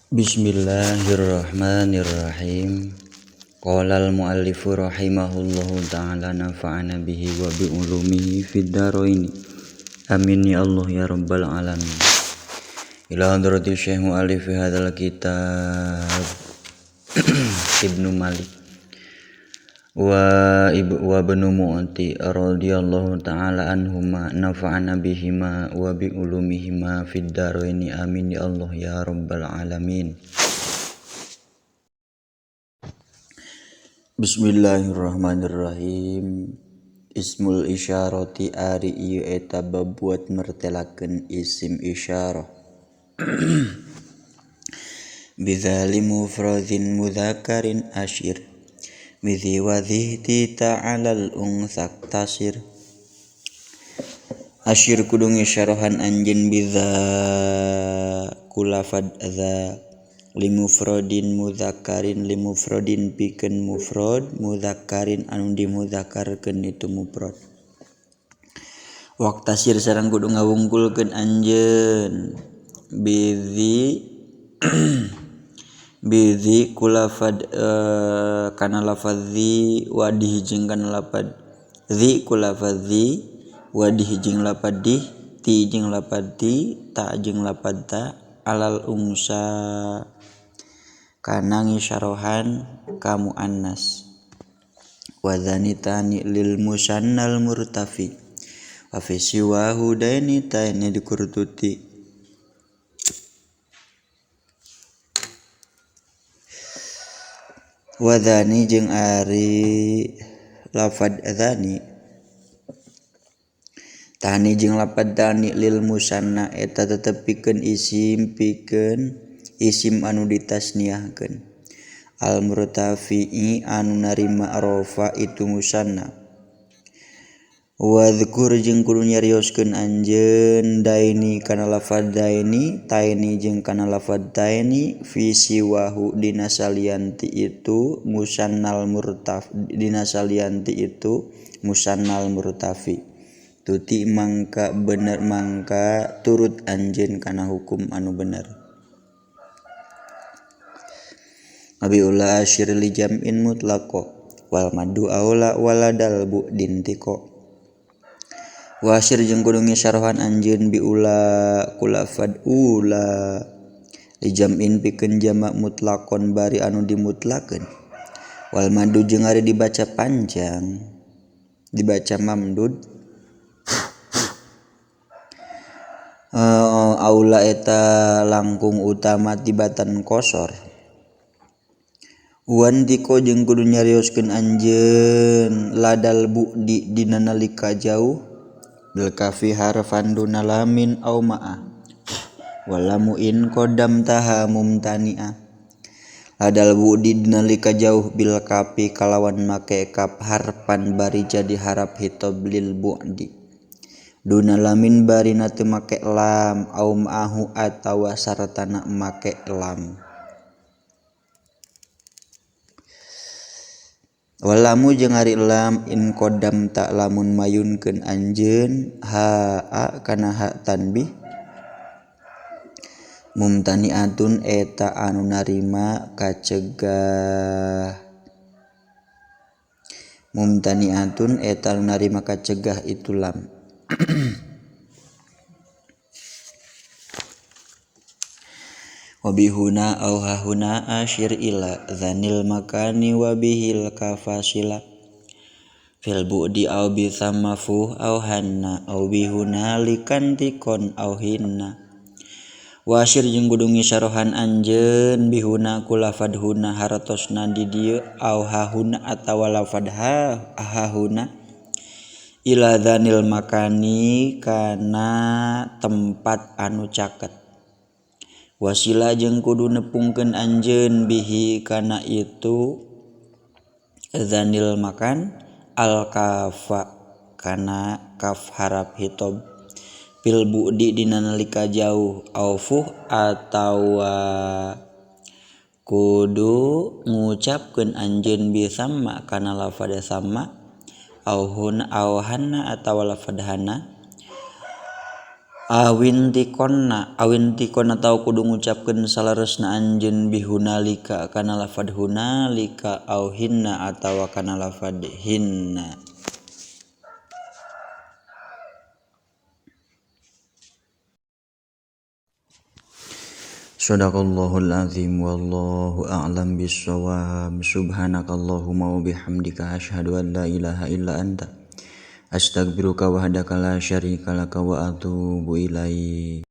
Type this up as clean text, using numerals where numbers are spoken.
Bismillahirrahmanirrahim. Qala al-muallifu rahimahullahu ta'ala nafa'ana bihi wa bi ulumihi fid dharain. Amin ya Allah ya rabbal alamin. Ila hadrati Syekh muallif hadzal kitab Ibnu Malik wa Ibnu Mu'ti radhiyallahu ta'ala anhuma nafa'ana bihima wa bi ulumihima fid dharain. Amin ya Allah ya rabbal alamin. Bismillahirrahmanirrahim. Ismul isyarati ari ieu eta babuat mertelakeun isim isyarah. Bidzali mufradin mudzakarin asyir Bidhi wadhi ta'alal ungsak tasir. Asyir kudu ngisyarahan anjeun bidza kulafad adza limufradin mudzakarin limufradin pikeun mufrad mudzakarin anu dimudzakarkeun itu mufrad. Waqtasir sareng kudu ngawungkulkeun anjeun bidhi kulafad kana lafaz dzi wadih jeung kana lafaz dzi kulafaz dzi wadih jeung lafaz di ti jeung lafaz ti ta jeung lafaz ta alal ungsa kana ngisyarahan ka muannas wa dzanitani lil musannal murtafi wa fi siwahu daini taini dikurtuti. Wa dzani jeung ari lafad dzani tani jeung lafad tani lil musanna eta tetep pikeun isim anu ditasniahkeun al murtafi'i anu narima rafa itu musanna. Wa dzkur jeung kudu nyarioskeun anjeun daini kana lafad daini taini jeung kana lafad taini fi siwahu dina salianti itu musannal murtafi tuti mangka bener mangka turut anjeun kana hukum anu bener. Abi ula asyir li jam'in mutlaqo wal madu aula waladal bu dintiko. Wa asyir jeung kudu ngisyarahan anjeun bi ula kulafad ula li jam'in pikeun jamak mutlaqon bari anu dimutlakeun wal madu jeung ari dibaca panjang dibaca mamdud aula eta langkung utama tibatan qosor. Wan diko jeung kudu nyarioskeun anjeun ladal bu dina nalika jauh bil kafi harfan duna lamin au ma'ah walamu in qadam taha mumtani'ah. Ladal bu dina nalika jauh bil kafi kalawan make kaf harfan bari jadi harap hitob lil bu'di duna lamin bari na teu make lam au ma'ahu atawa saratana make lam. Walamu jeung ari lam in qadam ta lamun mayunkeun anjeun ha kana ha tanbih mumtani'atun eta anu narima kacegah itu lam. Wa bihuna au hahuna asyir ila dzanil makani wa bihil kafasila fil bu'di au bi thammafu au hanna au bihuna likantikon au hinna. Wa asyir jeung kudu ngisyarahan anjeun bihuna kulafad huna hartosna di dieu au hahuna atawa lafad hahuna ila dzanil makani kana tempat anu caket. Wasila jeung kudu nepungkeun anjeun bihi kana itu dzanil makan al kafa kana kaf harap hitob bil bu'di dina nalika jauh au fuh atawa kudu ngucapkeun anjeun bi samma kana lafad samma au hanna atawa lafad hana awin tikonna tau kudu ngucapkeun salaresna anjeun bihunalika kana lafad hunalika au hinna atawa kana lafad hinna. Shadaqallahul azim wallahu a'lam bissawab. Subhanakallahumma wa bihamdika asyhadu an la ilaha illa anta astaghfiruka wahdaka la syarika laka wa atubu ilaik.